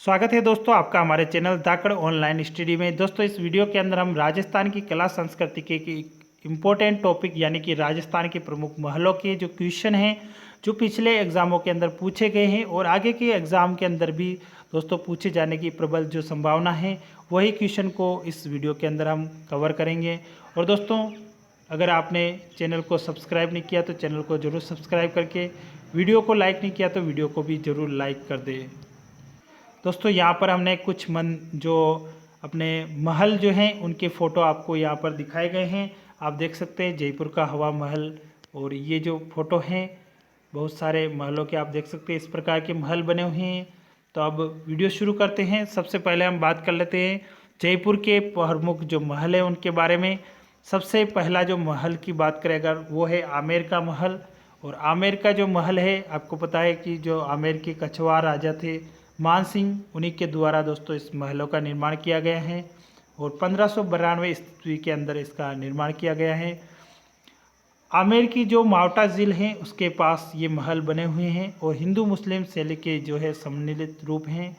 स्वागत है दोस्तों आपका हमारे चैनल धाकड़ ऑनलाइन स्टडी में। दोस्तों इस वीडियो के अंदर हम राजस्थान की कला संस्कृति के इम्पोर्टेंट टॉपिक यानी कि राजस्थान के प्रमुख महलों के जो क्वेश्चन हैं जो पिछले एग्जामों के अंदर पूछे गए हैं और आगे के एग्ज़ाम के अंदर भी दोस्तों पूछे जाने की प्रबल जो संभावना है वही क्वेश्चन को इस वीडियो के अंदर हम कवर करेंगे। और दोस्तों अगर आपने चैनल को सब्सक्राइब नहीं किया तो चैनल को ज़रूर सब्सक्राइब करके, वीडियो को लाइक नहीं किया तो वीडियो को भी ज़रूर लाइक कर दें। दोस्तों यहाँ पर हमने कुछ जो अपने महल जो हैं उनके फ़ोटो आपको यहाँ पर दिखाए गए हैं। आप देख सकते हैं जयपुर का हवा महल, और ये जो फ़ोटो हैं बहुत सारे महलों के आप देख सकते हैं, इस प्रकार के महल बने हुए हैं। तो अब वीडियो शुरू करते हैं। सबसे पहले हम बात कर लेते हैं जयपुर के प्रमुख जो महल हैं उनके बारे में। सबसे पहला जो महल की बात करें अगर वो है आमेर का महल। और आमेर का जो महल है आपको पता है कि जो आमेर के कछवार राजा थे मान सिंह, उन्हीं के द्वारा दोस्तों इस महलों का निर्माण किया गया है और 1592 ईस्वी के अंदर इसका निर्माण किया गया है। आमेर की जो मावटा झील है उसके पास ये महल बने हुए हैं और हिंदू मुस्लिम शैली के जो है सम्मिलित रूप हैं।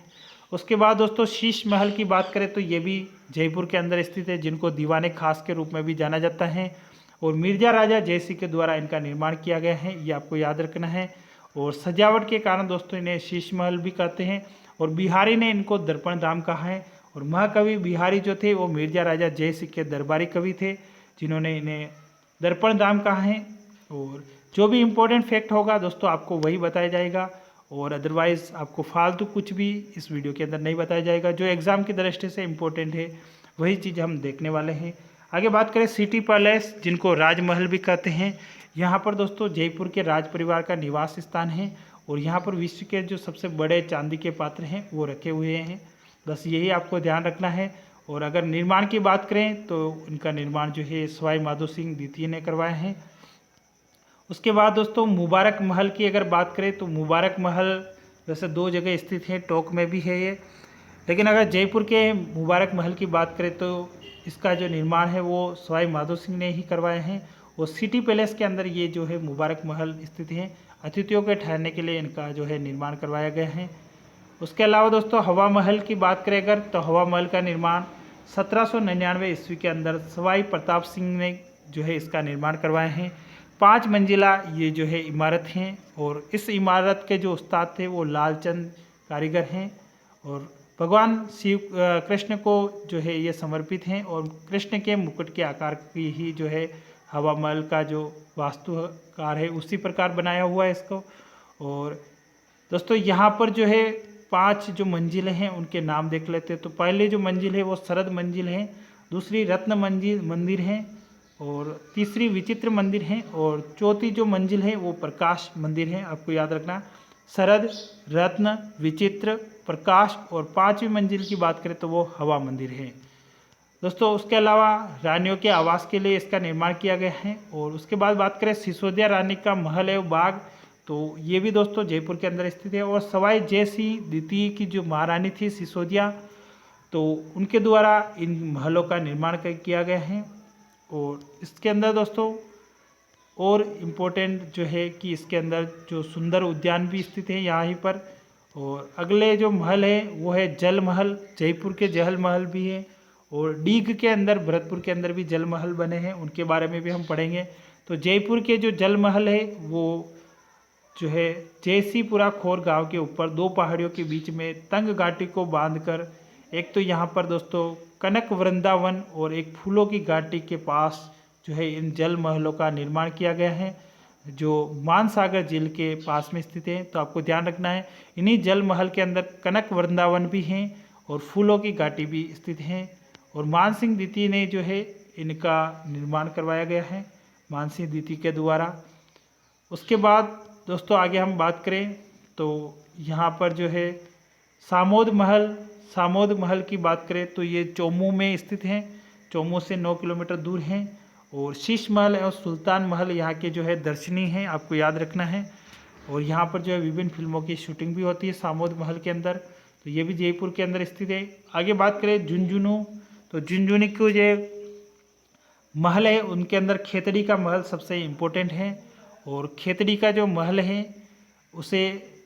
उसके बाद दोस्तों शीश महल की बात करें तो ये भी जयपुर के अंदर स्थित है, जिनको दीवाने खास के रूप में भी जाना जाता है और मिर्जा राजा जयसिंह के द्वारा इनका निर्माण किया गया है, ये आपको याद रखना है। और सजावट के कारण दोस्तों इन्हें शीश महल भी कहते हैं और बिहारी ने इनको दर्पण धाम कहा है। और महाकवि बिहारी जो थे वो मिर्जा राजा जयसिंह के दरबारी कवि थे जिन्होंने इन्हें दर्पण धाम कहा है। और जो भी इम्पोर्टेंट फैक्ट होगा दोस्तों आपको वही बताया जाएगा और अदरवाइज़ आपको फालतू कुछ भी इस वीडियो के अंदर नहीं बताया जाएगा। जो एग्ज़ाम की दृष्टि से इम्पोर्टेंट है वही चीज़ हम देखने वाले हैं। आगे बात करें सिटी पैलेस, जिनको राजमहल भी कहते हैं। यहाँ पर दोस्तों जयपुर के राज परिवार का निवास स्थान है और यहाँ पर विश्व के जो सबसे बड़े चांदी के पात्र हैं वो रखे हुए हैं। बस यही आपको ध्यान रखना है। और अगर निर्माण की बात करें तो इनका निर्माण जो है सवाई माधो सिंह द्वितीय ने करवाया है। उसके बाद दोस्तों मुबारक महल की अगर बात करें तो मुबारक महल वैसे दो जगह स्थित है, टोंक में भी है ये, लेकिन अगर जयपुर के मुबारक महल की बात करें तो इसका जो निर्माण है वो सवाई माधो सिंह ने ही करवाए हैं। और सिटी पैलेस के अंदर ये जो है मुबारक महल स्थित है, अतिथियों के ठहरने के लिए इनका जो है निर्माण करवाया गया है। उसके अलावा दोस्तों हवा महल की बात करें अगर तो हवा महल का निर्माण 1799 ईस्वी के अंदर सवाई प्रताप सिंह ने जो है इसका निर्माण करवाए हैं। 5 मंजिला ये जो है इमारत हैं और इस इमारत के जो उस्ताद थे वो लालचंद कारीगर हैं और भगवान शिव कृष्ण को जो है ये समर्पित हैं और कृष्ण के मुकुट के आकार की ही जो है हवा महल का जो वास्तुकार है उसी प्रकार बनाया हुआ है इसको। और दोस्तों यहाँ पर जो है 5 जो मंजिलें हैं उनके नाम देख लेते हैं। तो पहले जो मंजिल है वो शरद मंजिल है, दूसरी रत्न मंदिर है और तीसरी विचित्र मंदिर है और चौथी जो मंजिल है वो प्रकाश मंदिर है। आपको याद रखना शरद, रत्न, विचित्र, प्रकाश और 5वीं मंजिल की बात करें तो वो हवा मंदिर है दोस्तों। उसके अलावा रानियों के आवास के लिए इसका निर्माण किया गया है। और उसके बाद बात करें सिसोदिया रानी का महल है बाग, तो ये भी दोस्तों जयपुर के अंदर स्थित है। और सवाई जयसिंह द्वितीय की जो महारानी थी सिसोदिया, तो उनके द्वारा इन महलों का निर्माण किया गया है। और इसके अंदर दोस्तों और इम्पोर्टेंट जो है कि इसके अंदर जो सुंदर उद्यान भी स्थित है यहाँ ही पर। और अगले जो महल है वो है जल महल, जयपुर के जल महल भी है और डीग के अंदर भरतपुर के अंदर भी जल महल बने हैं, उनके बारे में भी हम पढ़ेंगे। तो जयपुर के जो जल महल है वो जो है जयसीपुरा खोर गांव के ऊपर 2 पहाड़ियों के बीच में तंग घाटी को बांधकर, एक तो यहाँ पर दोस्तों कनक वृंदावन और एक फूलों की घाटी के पास जो है इन जल महलों का निर्माण किया गया है जो मानसागर झील के पास में स्थित है। तो आपको ध्यान रखना है इन्हीं जल महल के अंदर कनक वृंदावन भी हैं और फूलों की घाटी भी स्थित हैं। और मानसिंह द्वितीय ने जो है इनका निर्माण करवाया गया है, मानसिंह द्वितीय के द्वारा। उसके बाद दोस्तों आगे हम बात करें तो यहाँ पर जो है सामोद महल की बात करें तो ये चोमू में स्थित हैं, चोमू से 9 किलोमीटर दूर हैं। और शीश महल और सुल्तान महल यहाँ के जो है दर्शनीय हैं, आपको याद रखना है। और यहाँ पर जो है विभिन्न फिल्मों की शूटिंग भी होती है सामोद महल के अंदर, तो ये भी जयपुर के अंदर स्थित है। आगे बात करें झुंझुनू, तो झुंझुनू के जो महल है उनके अंदर खेतड़ी का महल सबसे इम्पोर्टेंट है। और खेतड़ी का जो महल है उसे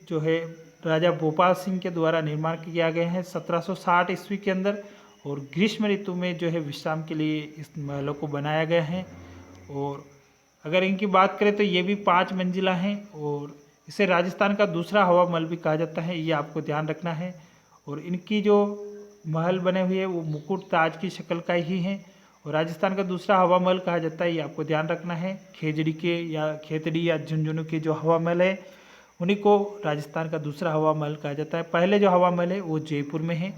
जो है राजा भोपाल सिंह के द्वारा निर्माण किया गया है 1760 ईस्वी के अंदर। और ग्रीष्म ऋतु में जो है विश्राम के लिए इस महलों को बनाया गया है। और अगर इनकी बात करें तो ये भी 5 मंजिला हैं और इसे राजस्थान का दूसरा हवा महल भी कहा जाता है, ये आपको ध्यान रखना है। और इनकी जो महल बने हुए हैं वो मुकुट ताज की शक्ल का ही है और राजस्थान का दूसरा हवा महल कहा जाता है, ये आपको ध्यान रखना है। खेतड़ी या झुंझुनू के जो हवा महल है उन्हीं को राजस्थान का दूसरा हवा महल कहा जाता है। पहले जो हवा महल है वो जयपुर में है।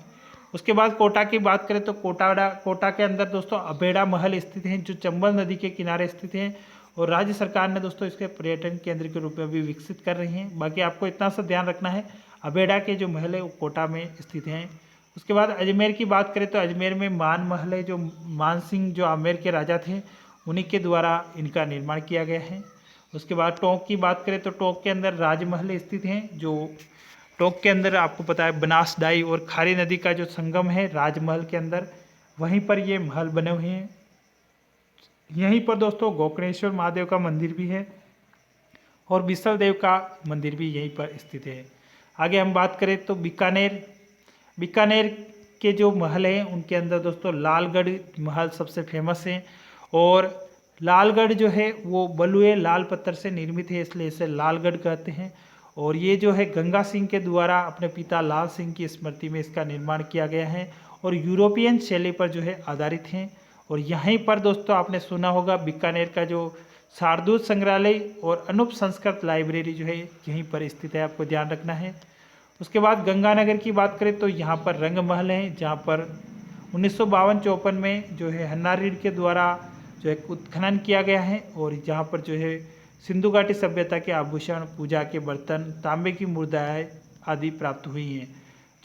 उसके बाद कोटा की बात करें तो कोटा के अंदर दोस्तों अबेड़ा महल स्थित हैं जो चंबल नदी के किनारे स्थित हैं और राज्य सरकार ने दोस्तों इसके पर्यटन केंद्र के रूप में भी विकसित कर रही हैं। बाकी आपको इतना सा ध्यान रखना है, अबेड़ा के जो महल है वो कोटा में स्थित हैं। उसके बाद अजमेर की बात करें तो अजमेर में मान महल है, जो मान सिंह जो आमेर के राजा थे उन्हीं के द्वारा इनका निर्माण किया गया है। उसके बाद टोंक की बात करें तो टोंक के अंदर राजमहल स्थित हैं, जो टोंक के अंदर आपको पता है बनासदाई और खारी नदी का जो संगम है राजमहल के अंदर, वहीं पर ये महल बने हुए हैं। यहीं पर दोस्तों गोकर्णेश्वर महादेव का मंदिर भी है और बिसल देव का मंदिर भी यहीं पर स्थित है। आगे हम बात करें तो बीकानेर के जो महल हैं उनके अंदर दोस्तों लालगढ़ महल सबसे फेमस है। और लालगढ़ जो है वो बलुए लाल पत्थर से निर्मित है, इसलिए इसे लालगढ़ कहते हैं। और ये जो है गंगा सिंह के द्वारा अपने पिता लाल सिंह की स्मृति में इसका निर्माण किया गया है और यूरोपियन शैली पर जो है आधारित हैं। और यहीं पर दोस्तों आपने सुना होगा बीकानेर का जो शारदूत संग्रहालय और अनूप संस्कृत लाइब्रेरी जो है यहीं पर स्थित है, आपको ध्यान रखना है। उसके बाद गंगानगर की बात करें तो यहाँ पर रंग महल है, जहाँ पर 1952-54 में जो है हन्नारीड के द्वारा जो है उत्खनन किया गया है और जहाँ पर जो है सिंधु घाटी सभ्यता के आभूषण, पूजा के बर्तन, तांबे की मुद्राएं आदि प्राप्त हुई हैं।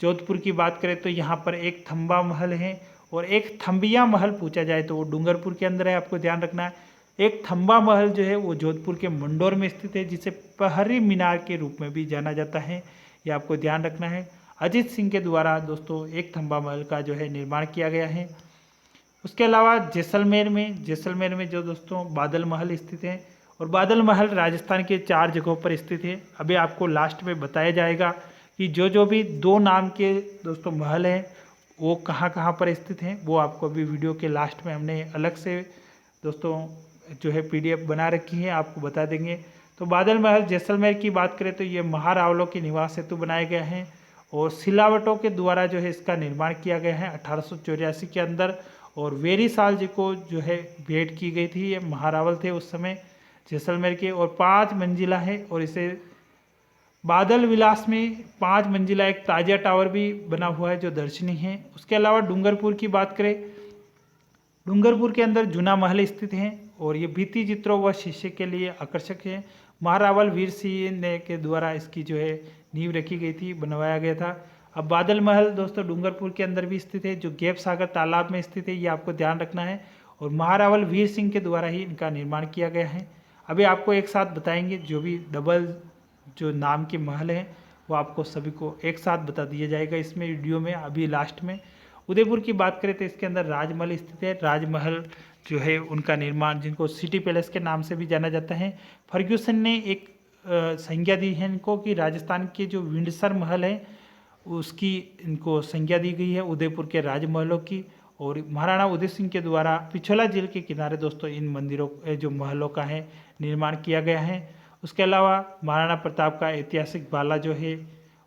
जोधपुर की बात करें तो यहाँ पर एक थंबा महल है और एक थम्बिया महल पूछा जाए तो वो डूंगरपुर के अंदर है, आपको ध्यान रखना है। एक थंबा महल जो है वो जोधपुर के मंडोर में स्थित है, जिसे पहरी मीनार के रूप में भी जाना जाता है, ये आपको ध्यान रखना है। अजीत सिंह के द्वारा दोस्तों एक थंबा महल का जो है निर्माण किया गया है। उसके अलावा जैसलमेर में जो दोस्तों बादल महल स्थित है और बादल महल राजस्थान के 4 जगहों पर स्थित है। अभी आपको लास्ट में बताया जाएगा कि जो भी 2 नाम के दोस्तों महल हैं वो कहाँ कहाँ पर स्थित हैं, वो आपको अभी वीडियो के लास्ट में हमने अलग से दोस्तों जो है PDF बना रखी है, आपको बता देंगे। तो बादल महल जैसलमेर की बात करें तो ये महारावलों के निवास हेतु बनाया गया है और सिलावटों के द्वारा जो है इसका निर्माण किया गया है 1884 के अंदर। और वेरी साल जी को जो है भेंट की गई थी, ये महारावल थे उस समय जैसलमेर के। और 5 मंजिला है और इसे बादल विलास में 5 मंजिला एक ताजिया टावर भी बना हुआ है जो दर्शनीय है। उसके अलावा डूंगरपुर की बात करें, डूंगरपुर के अंदर जूना महल स्थित हैं और ये भित्ति चित्रों व शीशे के लिए आकर्षक है। महारावल वीर सिंह ने के द्वारा इसकी जो है नींव रखी गई थी, बनवाया गया था। अब बादल महल दोस्तों डूंगरपुर के अंदर भी स्थित है, जो गैप सागर तालाब में स्थित है, ये आपको ध्यान रखना है। और महारावल वीर सिंह के द्वारा ही इनका निर्माण किया गया है। अभी आपको एक साथ बताएंगे, जो भी डबल जो नाम के महल हैं वो आपको सभी को एक साथ बता दिया जाएगा इसमें वीडियो में। अभी लास्ट में उदयपुर की बात करें तो इसके अंदर राजमहल स्थित है। राजमहल जो है उनका निर्माण, जिनको सिटी पैलेस के नाम से भी जाना जाता है, फर्ग्यूसन ने एक संज्ञा दी है इनको कि राजस्थान के जो विंडसर महल है उसकी इनको संज्ञा दी गई है उदयपुर के राजमहलों की। और महाराणा उदय सिंह के द्वारा पिछोला झील के किनारे दोस्तों इन मंदिरों जो महलों का है निर्माण किया गया है। उसके अलावा महाराणा प्रताप का ऐतिहासिक बाला जो है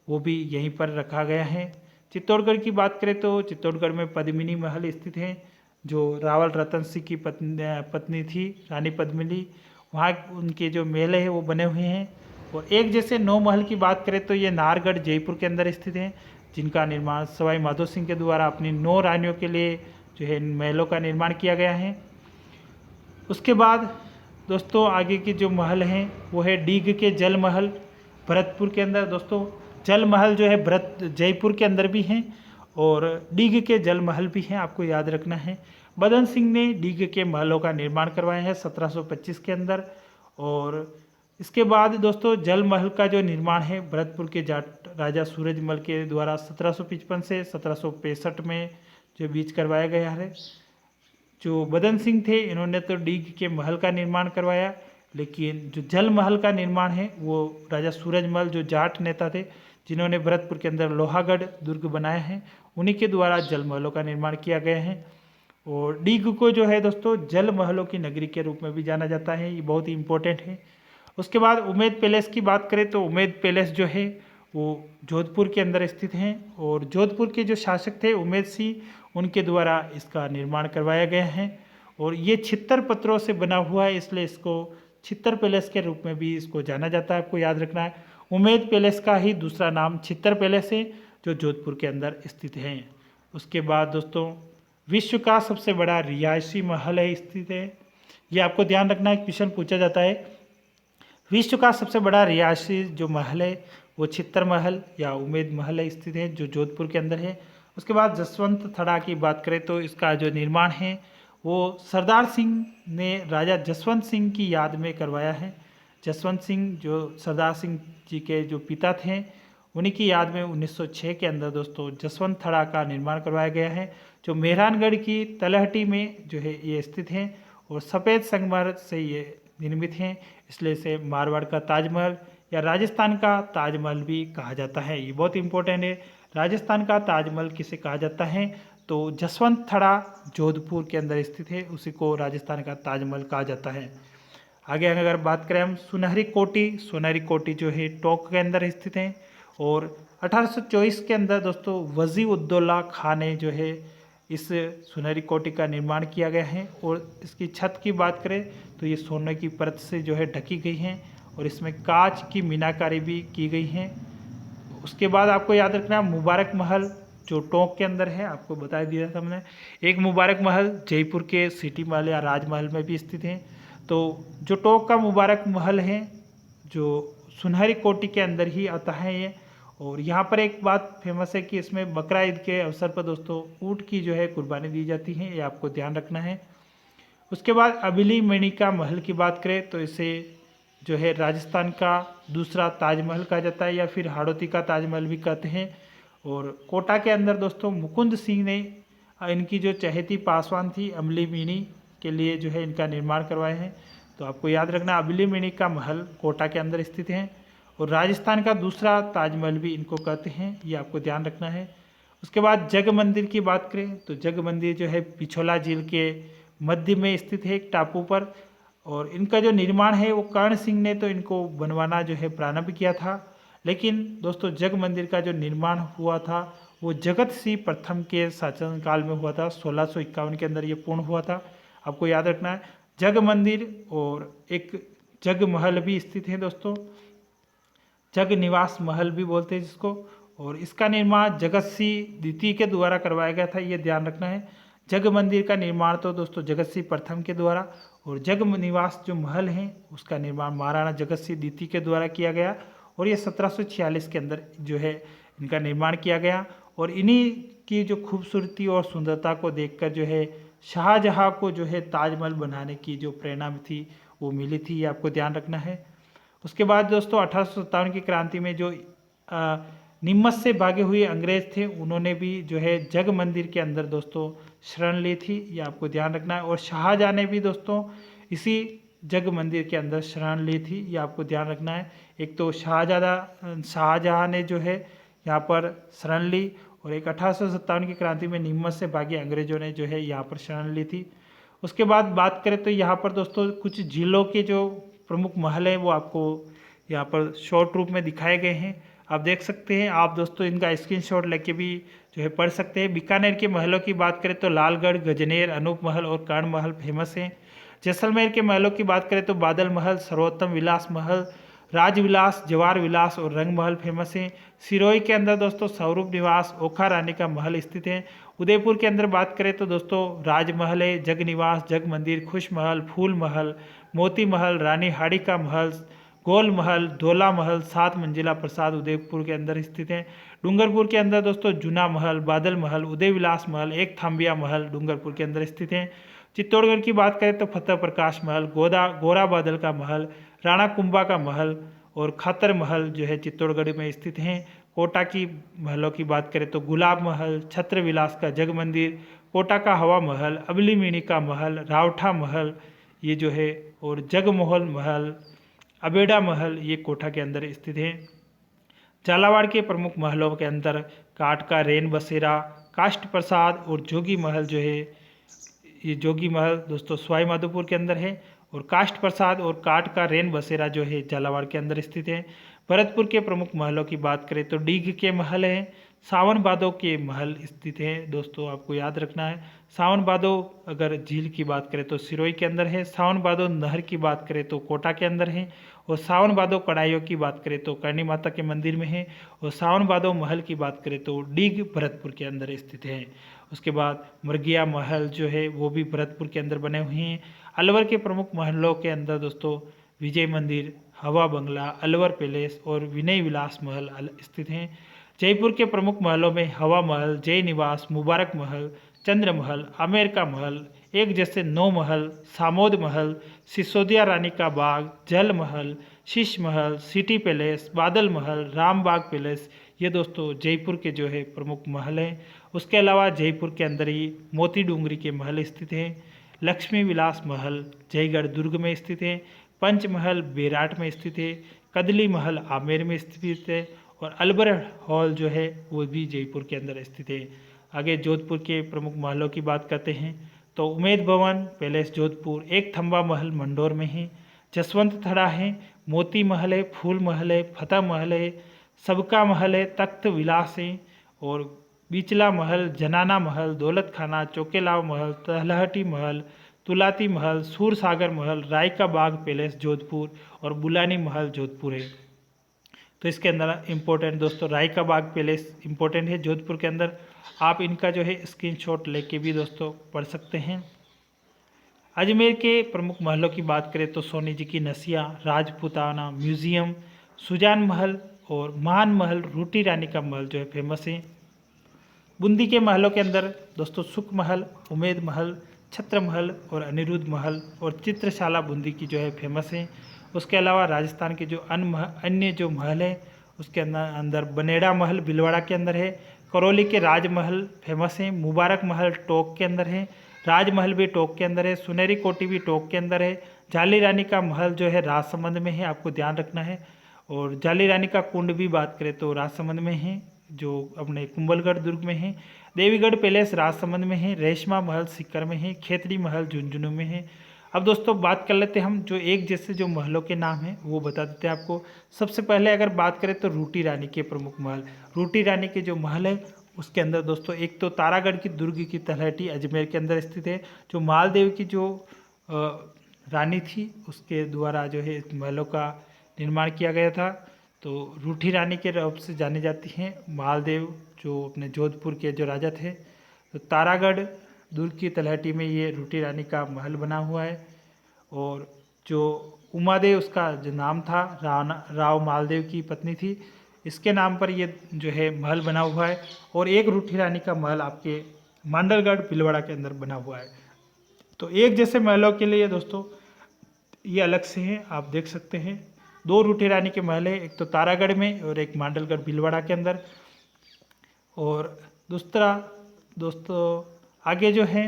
वो भी यहीं पर रखा गया है। चित्तौड़गढ़ की बात करें तो चित्तौड़गढ़ में पद्मिनी महल स्थित है, जो रावल रतन सिंह की पत्नी थी रानी पद्मिनी, वहाँ उनके जो महल है वो बने हुए हैं। और एक जैसे 9 महल की बात करें तो ये नाहरगढ़ जयपुर के अंदर स्थित हैं, जिनका निर्माण सवाई माधो सिंह के द्वारा अपनी 9 रानियों के लिए जो है महलों का निर्माण किया गया है। उसके बाद दोस्तों आगे के जो महल हैं वो है डीग के जल महल भरतपुर के अंदर। दोस्तों जल महल जो है जयपुर के अंदर भी हैं और डीग के जल महल भी हैं, आपको याद रखना है। बदन सिंह ने डीग के महलों का निर्माण करवाया है 1725 के अंदर। और इसके बाद दोस्तों जल महल का जो निर्माण है भरतपुर के जाट राजा सूरजमल के द्वारा 1755 से 1765 में जो बीच करवाया गया है। जो बदन सिंह थे इन्होंने तो डीग के महल का निर्माण करवाया, लेकिन जो जल महल का निर्माण है वो राजा सूरजमल जो जाट नेता थे जिन्होंने भरतपुर के अंदर लोहागढ़ दुर्ग बनाया है, उन्हीं के द्वारा जल महलों का निर्माण किया गया है। और डीग को जो है दोस्तों जल महलों की नगरी के रूप में भी जाना जाता है, ये बहुत ही इंपॉर्टेंट है। उसके बाद उमेद पैलेस की बात करें तो उमेद पैलेस जो है वो जोधपुर के अंदर स्थित हैं और जोधपुर के जो शासक थे उमेद सिंह, उनके द्वारा इसका निर्माण करवाया गया है। और ये छित्तर पत्थरों से बना हुआ है, इसलिए इसको छित्तर पैलेस के रूप में भी इसको जाना जाता है। आपको याद रखना है, उमेद पैलेस का ही दूसरा नाम छित्तर पैलेस है, जो जोधपुर के अंदर स्थित है। उसके बाद दोस्तों विश्व का सबसे बड़ा रिहायशी महल है स्थित है, ये आपको ध्यान रखना है, क्वेश्चन पूछा जाता है। विश्व का सबसे बड़ा रिहायशी जो महल है वो छित्तर महल या उमेद महल है स्थित है, जो जोधपुर के अंदर है। उसके बाद जसवंत थड़ा की बात करें तो इसका जो निर्माण है वो सरदार सिंह ने राजा जसवंत सिंह की याद में करवाया है। जसवंत सिंह जो सरदार सिंह जी के जो पिता थे, उन्हीं की याद में 1906 के अंदर दोस्तों जसवंत थड़ा का निर्माण करवाया गया है, जो मेहरानगढ़ की तलहटी में जो है ये स्थित है और सफ़ेद संगमरमर से ये निर्मित हैं, इसलिए इसे मारवाड़ का ताजमहल या राजस्थान का ताजमहल भी कहा जाता है। ये बहुत इंपॉर्टेंट है, राजस्थान का ताजमहल किसे कहा जाता है, तो जसवंत थड़ा जोधपुर के अंदर स्थित है, उसी को राजस्थान का ताजमहल कहा जाता है। आगे अगर बात करें हम सुनहरी कोटी जो है टोंक के अंदर स्थित है और 1824 के अंदर दोस्तों वजी उद्दौला खान ने जो है इस सुनहरी कोटी का निर्माण किया गया है। और इसकी छत की बात करें तो ये सोने की परत से जो है ढकी गई हैं और इसमें कांच की मीनाकारी भी की गई हैं। उसके बाद आपको याद रखना मुबारक महल जो टोंक के अंदर है, आपको बता दिया था हमने। एक मुबारक महल जयपुर के सिटी महल या राजमहल में भी स्थित है। तो जो टोंक का मुबारक महल है जो सुनहरी कोटी के अंदर ही आता है ये। और यहाँ पर एक बात फेमस है कि इसमें बकरा ईद के अवसर पर दोस्तों ऊँट की जो है कुर्बानी दी जाती है, ये आपको ध्यान रखना है। उसके बाद अबिली मणिका महल की बात करें तो इसे जो है राजस्थान का दूसरा ताजमहल कहा जाता है या फिर हाड़ौती का ताजमहल भी कहते हैं। और कोटा के अंदर दोस्तों मुकुंद सिंह ने इनकी जो चहेती पासवान थी अमली मीणी के लिए जो है इनका निर्माण करवाए हैं। तो आपको याद रखना अबिली मणि का महल कोटा के अंदर स्थित है और राजस्थान का दूसरा ताजमहल भी इनको कहते हैं, ये आपको ध्यान रखना है। उसके बाद जग मंदिर की बात करें तो जग मंदिर जो है पिछोला झील के मध्य में स्थित है एक टापू पर और इनका जो निर्माण है वो कर्ण सिंह ने तो इनको बनवाना जो है प्रारंभ किया था। लेकिन दोस्तों जग मंदिर का जो निर्माण हुआ था वो जगत सिंह प्रथम के शासनकाल में हुआ था, 1651 के अंदर ये पूर्ण हुआ था। आपको याद रखना है जग मंदिर और एक जग महल भी स्थित है दोस्तों, जग निवास महल भी बोलते हैं जिसको। और इसका निर्माण जगत सिंह द्वितीय के द्वारा करवाया गया था, ये ध्यान रखना है। जग मंदिर का निर्माण तो दोस्तों जगत सिंह प्रथम के द्वारा और जग निवास जो महल है उसका निर्माण महाराणा जगत सिंह द्वितीय के द्वारा किया गया और ये 1746 के अंदर जो है इनका निर्माण किया गया। और इन्हीं की जो खूबसूरती और सुंदरता को देखकर जो है शाहजहाँ को जो है ताजमहल बनाने की जो प्रेरणा थी वो मिली थी, ये आपको ध्यान रखना है। उसके बाद दोस्तों 1857 की क्रांति में जो नीमच से भागे हुए अंग्रेज थे उन्होंने भी जो है जग मंदिर के अंदर दोस्तों शरण ली थी, ये आपको ध्यान रखना है। और शाहजहाँ ने भी दोस्तों इसी जग मंदिर के अंदर शरण ली थी, ये आपको ध्यान रखना है। एक तो शाहजहाँ ने जो है यहाँ पर शरण ली और एक 1857 की क्रांति में नीमच से भागे अंग्रेजों ने जो है यहाँ पर शरण ली थी। उसके बाद बात करें तो यहाँ पर दोस्तों कुछ जिलों के जो प्रमुख महल हैं वो आपको यहाँ पर शॉर्ट रूप में दिखाए गए हैं, आप देख सकते हैं। आप दोस्तों इनका स्क्रीनशॉट लेके भी जो है पढ़ सकते हैं। बीकानेर के महलों की बात करें तो लालगढ़, गजनेर, अनूप महल और कर्ण महल फेमस हैं। जैसलमेर के महलों की बात करें तो बादल महल, सर्वोत्तम विलास महल, राजविलास, जवार विलास और रंग महल फेमस हैं। सिरोही के अंदर दोस्तों स्वरूप निवास, ओखा रानी का महल स्थित है। उदयपुर के अंदर बात करें तो दोस्तों राजमहल है, जग निवास, जग मंदिर, खुश महल, फूल महल, मोती महल, रानी हाड़ी का महल, गोल महल, धोला महल, 7 मंजिला प्रसाद उदयपुर के अंदर स्थित है। डूंगरपुर के अंदर दोस्तों जूना महल, बादल महल, उदय विलास महल, एक थाम्बिया महल डूंगरपुर के अंदर स्थित है। चित्तौड़गढ़ की बात करें तो फतेह प्रकाश महल, गोरा बादल का महल, राणा कुंभा का महल और खातर महल जो है चित्तौड़गढ़ में स्थित हैं। कोटा की महलों की बात करें तो गुलाब महल, छत्र विलास का जग मंदिर, कोटा का हवा महल, अबली मीणी का महल, रावठा महल ये जो है और जगमोहल महल, अबेड़ा महल ये कोटा के अंदर स्थित हैं। झालावाड़ के प्रमुख महलों के अंदर काठ का रेन बसेरा, काष्ठ प्रसाद और जोगी महल जो है, ये जोगी महल दोस्तों सवाई माधोपुर के अंदर है, और काष्ठ प्रसाद और काठ का रेन बसेरा जो है झालावाड़ के अंदर स्थित है। भरतपुर के प्रमुख महलों की बात करें तो डीग के महल हैं, सावन बादो के महल स्थित हैं। दोस्तों आपको याद रखना है, सावन बादो अगर झील की बात करें तो सिरोही के अंदर है, सावन बादो नहर की बात करें तो कोटा के अंदर है, और सावन बादो कड़ाइयों की बात करें तो करणी माता के मंदिर में है, और सावन बादो महल की बात करें तो डीग भरतपुर के अंदर स्थित है। उसके बाद मरगिया महल जो है वो भी भरतपुर के अंदर बने हुए हैं। अलवर के प्रमुख महलों के अंदर दोस्तों विजय मंदिर, हवा बंगला, अलवर पैलेस और विनय विलास महल स्थित हैं। जयपुर के प्रमुख महलों में हवा महल, जय निवास, मुबारक महल, चंद्र महल, आमेर का महल, एक जैसे 9 महल, सामोद महल, सिसोदिया रानी का बाग, जल महल, शीश महल, सिटी पैलेस, बादल महल, रामबाग पैलेस, ये दोस्तों जयपुर के जो है प्रमुख महल हैं। उसके अलावा जयपुर के अंदर ही मोती डूंगरी के महल स्थित हैं। लक्ष्मी विलास महल जयगढ़ दुर्ग में स्थित है। पंचमहल बेराट में स्थित है। कदली महल आमेर में स्थित है, और अल्बर्ट हॉल जो है वो भी जयपुर के अंदर स्थित है। आगे जोधपुर के प्रमुख महलों की बात करते हैं तो उमेद भवन पैलेस जोधपुर, एक थंबा महल मंडौर में है, जसवंत थड़ा है, मोती महल है, फूल महल है, फतेह महल है, सबका महल है, तख्त विलास है, और बिचला महल, जनाना महल, दौलत खाना, चौकेलाव महल, तलहटी महल, तुलाती महल, सूरसागर महल, राय का बाग पैलेस जोधपुर और बुलानी महल जोधपुर है। तो इसके अंदर इम्पोर्टेंट दोस्तों राय का बाग पैलेस इम्पोर्टेंट है जोधपुर के अंदर। आप इनका जो है स्क्रीनशॉट लेके भी दोस्तों पढ़ सकते हैं। अजमेर के प्रमुख महलों की बात करें तो सोनी जी की नसिया, राजपूताना म्यूजियम, सुजान महल और मान महल, रूटी रानी का महल जो है फेमस है। बूंदी के महलों के अंदर दोस्तों सुख महल, उमेद महल, छत्र महल और अनिरुद्ध महल और चित्रशाला बूंदी की जो है फेमस है। उसके अलावा राजस्थान के जो अन्य जो महल हैं उसके अंदर बनेड़ा महल भीलवाड़ा के अंदर है। करौली के राजमहल फेमस हैं। मुबारक महल टोंक के अंदर है। राजमहल भी टोंक के अंदर है। सुनहरी कोठी भी टोंक के अंदर है। जाली रानी का महल जो है राजसमंद में है, आपको ध्यान रखना है। और जाली रानी का कुंड भी बात करें तो राजसमंद में है, जो अपने कुंभलगढ़ दुर्ग में है। देवीगढ़ पैलेस राजसमंद में है। रेशमा महल सीकर में है। खेतड़ी महल झुंझुनू में है। अब दोस्तों बात कर लेते हैं हम जो एक जैसे जो महलों के नाम हैं वो बता देते हैं आपको। सबसे पहले अगर बात करें तो रूटी रानी के प्रमुख महल। रूटी रानी के जो महल है उसके अंदर दोस्तों एक तो तारागढ़ की दुर्ग की तलहटी अजमेर के अंदर स्थित है, जो मालदेव की जो रानी थी उसके द्वारा जो है महलों का निर्माण किया गया था। तो रूठी रानी के रूप से जानी जाती हैं मालदेव, जो अपने जोधपुर के जो राजा थे। तो तारागढ़ दुर्ग की तलहटी में ये रूठी रानी का महल बना हुआ है। और जो उमादेव उसका जो नाम था, राव मालदेव की पत्नी थी, इसके नाम पर ये जो है महल बना हुआ है। और एक रूठी रानी का महल आपके मांडलगढ़ भीलवाड़ा के अंदर बना हुआ है। तो एक जैसे महलों के लिए दोस्तों ये अलग से हैं, आप देख सकते हैं। 2 रूठी रानी के महल है, एक तो तारागढ़ में और एक मांडलगढ़ भीलवाड़ा के अंदर। और दूसरा दोस्तों आगे जो है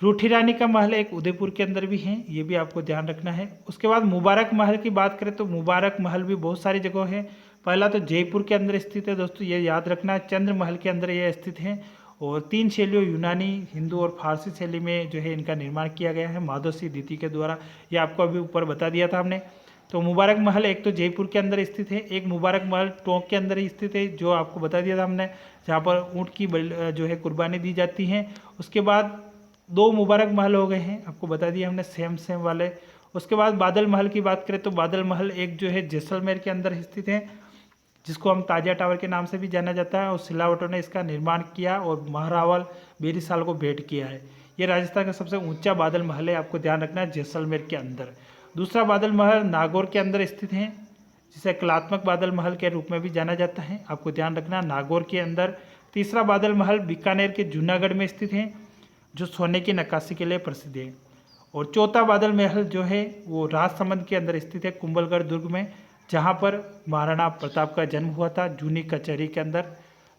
रूठी रानी का महल एक उदयपुर के अंदर भी है, ये भी आपको ध्यान रखना है। उसके बाद मुबारक महल की बात करें तो मुबारक महल भी बहुत सारी जगह है। पहला तो जयपुर के अंदर स्थित है दोस्तों, ये याद रखना है। चंद्र महल के अंदर ये स्थित है। और 3 शैलियों यूनानी, हिंदू और फारसी शैली में जो है इनका निर्माण किया गया है माधव सिंह द्वितीय के द्वारा। ये आपको अभी ऊपर बता दिया था हमने। तो मुबारक महल एक तो जयपुर के अंदर स्थित है, एक मुबारक महल टोंक के अंदर ही स्थित है, जो आपको बता दिया था हमने, जहाँ पर ऊँट की जो है कुर्बानी दी जाती है। उसके बाद 2 मुबारक महल हो गए हैं, आपको बता दिया हमने सेम वाले। उसके बाद बादल महल की बात करें तो बादल महल एक जो है जैसलमेर के अंदर स्थित है, जिसको हम ताजिया टावर के नाम से भी जाना जाता है। और सिलावटों ने इसका निर्माण किया और महारावल बेरीसाल को भेंट किया है। ये राजस्थान का सबसे ऊंचा बादल महल है, आपको ध्यान रखना है, जैसलमेर के अंदर। दूसरा बादल महल नागौर के अंदर स्थित है, जिसे कलात्मक बादल महल के रूप में भी जाना जाता है, आपको ध्यान रखना नागौर के अंदर। तीसरा बादल महल बीकानेर के जूनागढ़ में स्थित है, जो सोने की नक्काशी के लिए प्रसिद्ध है। और चौथा बादल महल जो है वो राजसमंद के अंदर स्थित है, कुंभलगढ़ दुर्ग में, जहाँ पर महाराणा प्रताप का जन्म हुआ था, जूनी कचहरी के अंदर।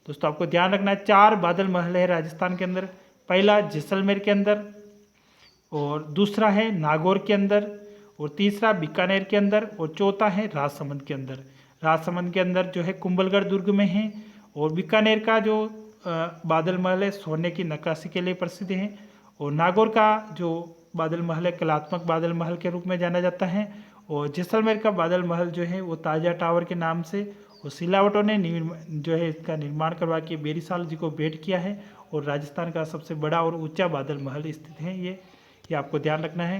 दोस्तों आपको ध्यान रखना है 4 बादल महल है राजस्थान के अंदर। पहला जैसलमेर के अंदर, और दूसरा है नागौर के अंदर, और तीसरा बीकानेर के अंदर, और चौथा है राजसमंद के अंदर। राजसमंद के अंदर जो है कुंभलगढ़ दुर्ग में है। और बीकानेर का जो बादल महल है सोने की नक्काशी के लिए प्रसिद्ध है। और नागौर का जो बादल महल है कलात्मक बादल महल के रूप में जाना जाता है। और जैसलमेर का बादल महल जो है वो ताजा टावर के नाम से और सिलावटों ने जो है इसका निर्माण करवा के बेरीसाल जी को भेंट किया है। और राजस्थान का सबसे बड़ा और ऊंचा बादल महल स्थित है ये आपको ध्यान रखना है।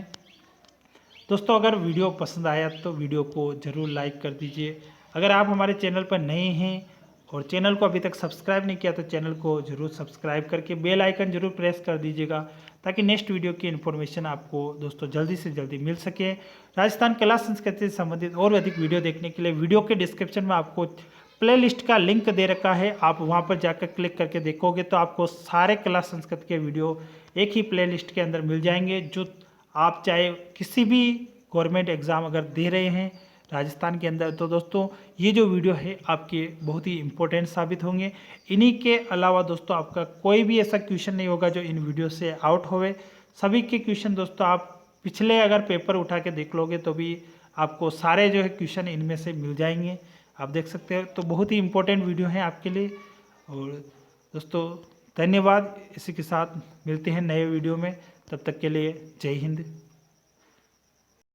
दोस्तों अगर वीडियो पसंद आया तो वीडियो को ज़रूर लाइक कर दीजिए। अगर आप हमारे चैनल पर नए हैं और चैनल को अभी तक सब्सक्राइब नहीं किया तो चैनल को ज़रूर सब्सक्राइब करके बेल आइकन ज़रूर प्रेस कर दीजिएगा ताकि नेक्स्ट वीडियो की इन्फॉर्मेशन आपको दोस्तों जल्दी से जल्दी मिल सके। राजस्थान कला संस्कृति से संबंधित और अधिक वीडियो देखने के लिए वीडियो के डिस्क्रिप्शन में आपको प्लेलिस्ट का लिंक दे रखा है। आप वहां पर जाकर क्लिक करके देखोगे तो आपको सारे कला संस्कृति के वीडियो एक ही प्लेलिस्ट के अंदर मिल जाएंगे। जो आप चाहे किसी भी गवर्नमेंट एग्ज़ाम अगर दे रहे हैं राजस्थान के अंदर तो दोस्तों ये जो वीडियो है आपके बहुत ही इम्पोर्टेंट साबित होंगे। इन्हीं के अलावा दोस्तों आपका कोई भी ऐसा क्वेश्चन नहीं होगा जो इन वीडियो से आउट होवे। सभी के क्वेश्चन दोस्तों आप पिछले अगर पेपर उठा के देख लोगे तो भी आपको सारे जो है क्वेश्चन इनमें से मिल जाएंगे। आप देख सकते हो तो बहुत ही इम्पोर्टेंट वीडियो है आपके लिए। और दोस्तों धन्यवाद। इसी के साथ मिलते हैं नए वीडियो में, तब तक के लिए जय हिंद।